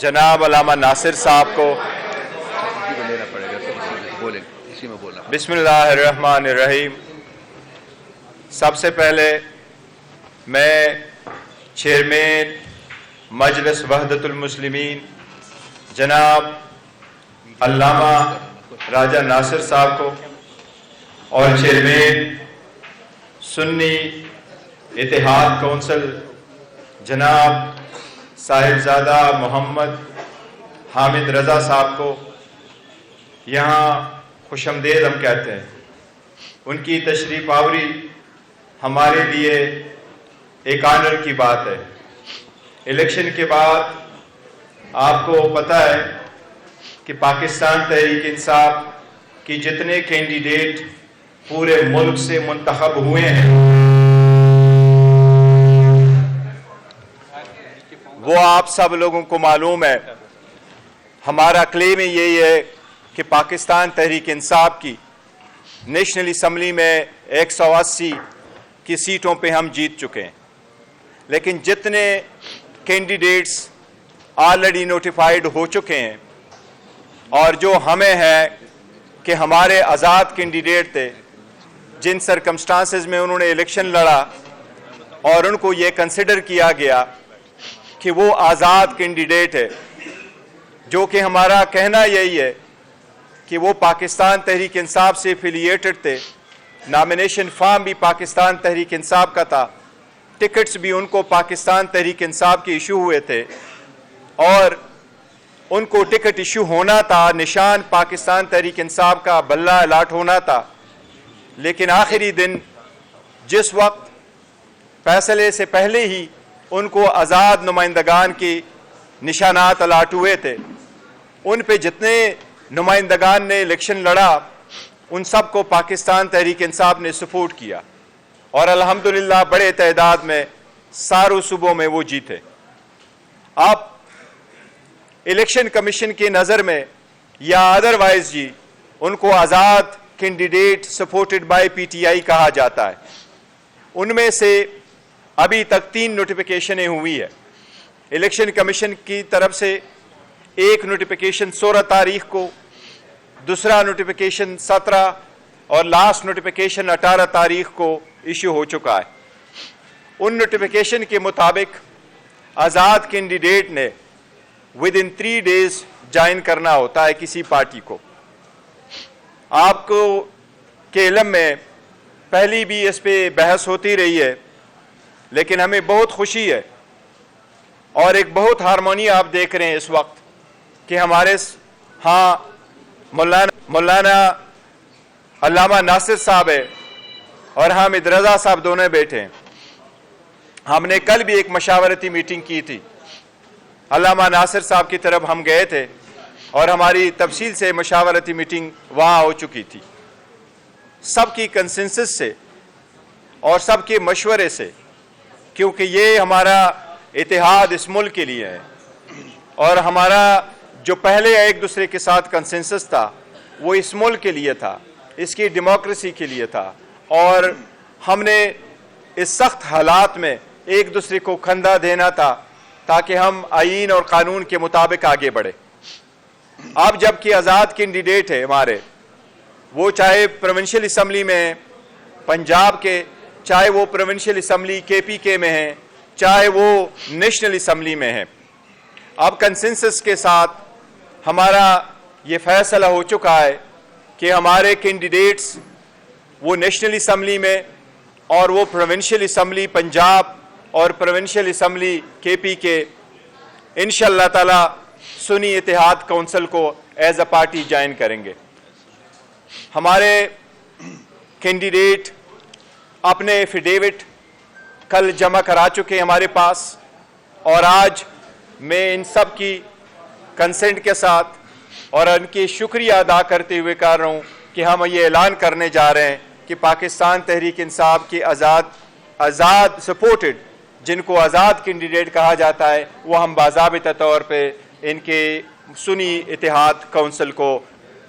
जनाब अल्लामा नासिर साहब को लेना पड़ेगा, बोलें, इसी में बोलना। बिस्मिल्लाहिर्रहमानिर्रहीम। सबसे पहले मैं चेयरमैन मजलिस वहदतुल मुस्लिमीन जनाब अल्लामा राजा नासिर साहब को और चेयरमैन सुन्नी इत्तेहाद कौंसिल जनाब साहिबजादा मोहम्मद हामिद रज़ा साहब को यहाँ खुशमदीद हम कहते हैं। उनकी तशरीफ़ आवरी हमारे लिए एक आनर की बात है। इलेक्शन के बाद आपको पता है कि पाकिस्तान तहरीक इंसाफ की जितने कैंडिडेट पूरे मुल्क से मुंतखब हुए हैं वो आप सब लोगों को मालूम है। हमारा क्लेम यही है कि पाकिस्तान तहरीक इंसाफ की नेशनल असम्बली में 180 की सीटों पे हम जीत चुके हैं, लेकिन जितने कैंडिडेट्स ऑलरेडी नोटिफाइड हो चुके हैं और जो हमें है कि हमारे आज़ाद कैंडिडेट थे जिन सरकमस्टांसेस में उन्होंने इलेक्शन लड़ा और उनको ये कंसिडर किया गया कि वो आज़ाद कैंडिडेट है, जो कि हमारा कहना यही है कि वो पाकिस्तान तहरीक इंसाफ से एफिलिएटेड थे। नॉमिनेशन फॉर्म भी पाकिस्तान तहरीक इंसाफ का था, टिकट्स भी उनको पाकिस्तान तहरीक इंसाफ के इशू हुए थे और उनको टिकट इशू होना था, निशान पाकिस्तान तहरीक इंसाफ का बल्ला अलाट होना था। लेकिन आखिरी दिन जिस वक्त फैसले से पहले ही उनको आज़ाद नुमाइंदगान की निशानात अलाट हुए थे, उन पे जितने नुमाइंदगान ने इलेक्शन लड़ा उन सब को पाकिस्तान तहरीक इंसाफ ने सपोर्ट किया और अल्हम्दुलिल्लाह बड़े तादाद में सारों सूबों में वो जीते। आप इलेक्शन कमीशन की नज़र में या अदरवाइज जी उनको आज़ाद कैंडिडेट सपोर्टेड बाय पीटीआई कहा जाता है। उनमें से अभी तक 3 नोटिफिकेशनें हुई है इलेक्शन कमीशन की तरफ से। एक नोटिफिकेशन 16 तारीख को, दूसरा नोटिफिकेशन 17 और लास्ट नोटिफिकेशन 18 तारीख को इशू हो चुका है। उन नोटिफिकेशन के मुताबिक आज़ाद कैंडिडेट ने विद इन 3 डेज ज्वाइन करना होता है किसी पार्टी को। आपको के इल्म में पहली भी इस पे बहस होती रही है, लेकिन हमें बहुत खुशी है और एक बहुत हारमोनी आप देख रहे हैं इस वक्त कि हमारे हाँ मौलाना अल्लामा नासिर साहब है और हामिद रज़ा साहब दोनों बैठे हैं। हमने कल भी एक मशावरती मीटिंग की थी, अल्लामा नासिर साहब की तरफ हम गए थे और हमारी तफसील से मशावरती मीटिंग वहाँ हो चुकी थी। सबकी कंसेंसस से और सबके मशवरे से, क्योंकि ये हमारा इत्तेहाद इस मुल्क के लिए है और हमारा जो पहले एक दूसरे के साथ कंसेंसस था वो इस मुल्क के लिए था, इसकी डेमोक्रेसी के लिए था और हमने इस सख्त हालात में एक दूसरे को खंदा देना था ताकि हम आईन और कानून के मुताबिक आगे बढ़े। अब जबकि आज़ाद कैंडिडेट है हमारे, वो चाहे प्रोविंशियल असम्बली में हैं पंजाब के, चाहे वो प्रोविंशियल असम्बली केपीके में हैं, चाहे वो नेशनल असम्बली में हैं। अब कंसेंसस के साथ हमारा ये फैसला हो चुका है कि हमारे कैंडिडेट्स वो नेशनल असम्बली में और वो प्रोविंशियल असम्बली पंजाब और प्रोविंशियल असम्बली केपीके इंशाअल्लाह ताला सुन्नी इत्तेहाद कौंसिल को एज अ पार्टी ज्वाइन करेंगे। हमारे कैंडिडेट अपने एफिडेविट कल जमा करा चुके हैं हमारे पास और आज मैं इन सब की कंसेंट के साथ और उनकी शुक्रिया अदा करते हुए कह रहा हूँ कि हम ये ऐलान करने जा रहे हैं कि पाकिस्तान तहरीक इंसाफ की आज़ाद सपोर्टेड जिनको आज़ाद कैंडिडेट कहा जाता है वो हम बाज़ाबिता तौर पे इनके सुन्नी इत्तेहाद कौंसिल को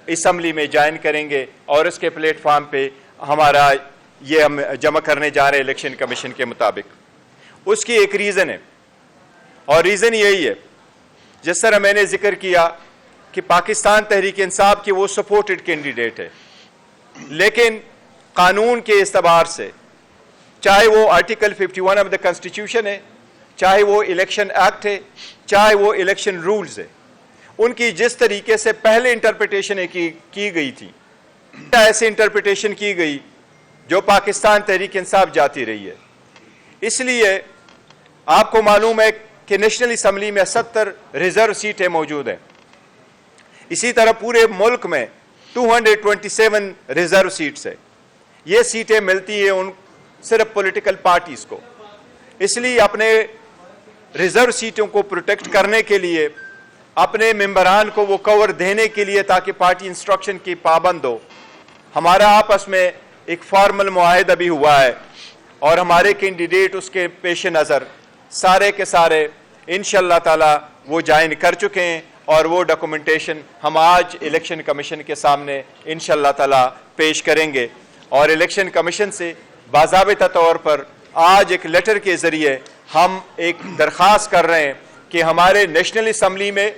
असम्बली में ज्वाइन करेंगे और उसके प्लेटफार्म पे हमारा ये हम जमा करने जा रहे हैं इलेक्शन कमीशन के मुताबिक। उसकी एक रीज़न है और रीज़न यही है, جس طرح میں نے ذکر کیا کہ پاکستان تحریک انصاف کی وہ سپورٹڈ کینڈیڈیٹ ہے، لیکن قانون کے اعتبار سے چاہے وہ آرٹیکل 51 آف دا کانسٹیٹیوشن ہے، چاہے وہ الیکشن ایکٹ ہے، چاہے وہ الیکشن رولز ہے، ان کی جس طریقے سے پہلے انٹرپریٹیشن کی گئی تھی، ایسے انٹرپریٹیشن کی گئی جو پاکستان تحریک انصاف جاتی رہی ہے۔ اس لیے آپ کو معلوم ہے کہ نیشنل اسمبلی میں 70 ریزرو سیٹیں موجود ہیں، اسی طرح پورے ملک میں 227 ریزرو سیٹس ہیں۔ یہ سیٹیں ملتی ہیں ان صرف پولیٹیکل پارٹیز کو۔ اس لیے اپنے ریزرو سیٹوں کو پروٹیکٹ کرنے کے لیے، اپنے ممبران کو وہ کور دینے کے لیے تاکہ پارٹی انسٹرکشن کی پابند ہو، ہمارا آپس میں ایک فارمل معاہدہ بھی ہوا ہے، اور ہمارے کینڈیڈیٹ اس کے پیش نظر سارے کے سارے انشاءاللہ تعالی وہ جوائن کر چکے ہیں، اور وہ ڈاکومنٹیشن ہم آج الیکشن کمیشن کے سامنے انشاءاللہ تعالی پیش کریں گے، اور الیکشن کمیشن سے باضابطہ طور پر آج ایک لیٹر کے ذریعے ہم ایک درخواست کر رہے ہیں کہ ہمارے نیشنل اسمبلی میں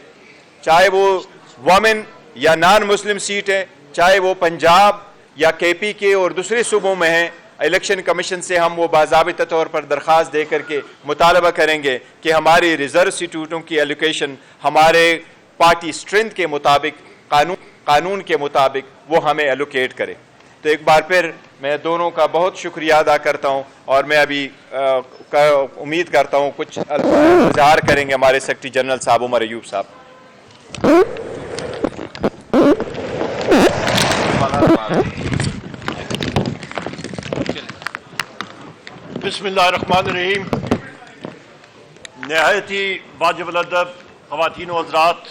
چاہے وہ وومن یا نان مسلم سیٹ ہے، چاہے وہ پنجاب یا کے پی کے اور دوسرے صوبوں میں ہیں، الیکشن کمیشن سے ہم وہ باضابطہ طور پر درخواست دے کر کے مطالبہ کریں گے کہ ہماری ریزرو سیٹوں کی ایلوکیشن ہمارے پارٹی اسٹرینتھ کے مطابق، قانون کے مطابق وہ ہمیں ایلوکیٹ کرے۔ تو ایک بار پھر میں دونوں کا بہت شکریہ ادا کرتا ہوں، اور میں ابھی امید کرتا ہوں کچھ اظہار کریں گے ہمارے سیکرٹری جنرل صاحب عمر ایوب صاحب۔ بسم اللہ الرحمن الرحیم۔ نہایت ہی واجب الادب خواتین و حضرات،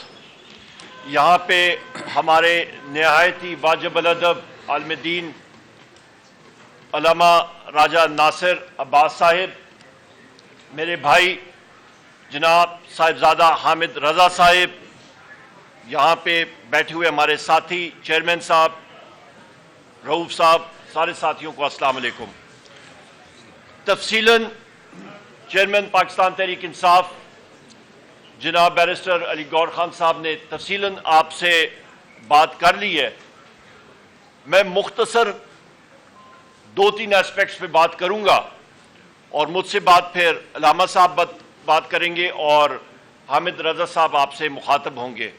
یہاں پہ ہمارے نہایت ہی واجب الادب عالم دین علامہ راجہ ناصر عباس صاحب، میرے بھائی جناب صاحبزادہ حامد رضا صاحب، یہاں پہ بیٹھے ہوئے ہمارے ساتھی چیئرمین صاحب رؤوف صاحب، سارے ساتھیوں کو السلام علیکم۔ تفصیلاً چیئرمین پاکستان تحریک انصاف جناب بیرسٹر علی گور خان صاحب نے تفصیلاً آپ سے بات کر لی ہے۔ میں مختصر 2-3 ایسپیکٹس پہ بات کروں گا، اور مجھ سے بعد پھر علامہ صاحب بات کریں گے، اور حامد رضا صاحب آپ سے مخاطب ہوں گے۔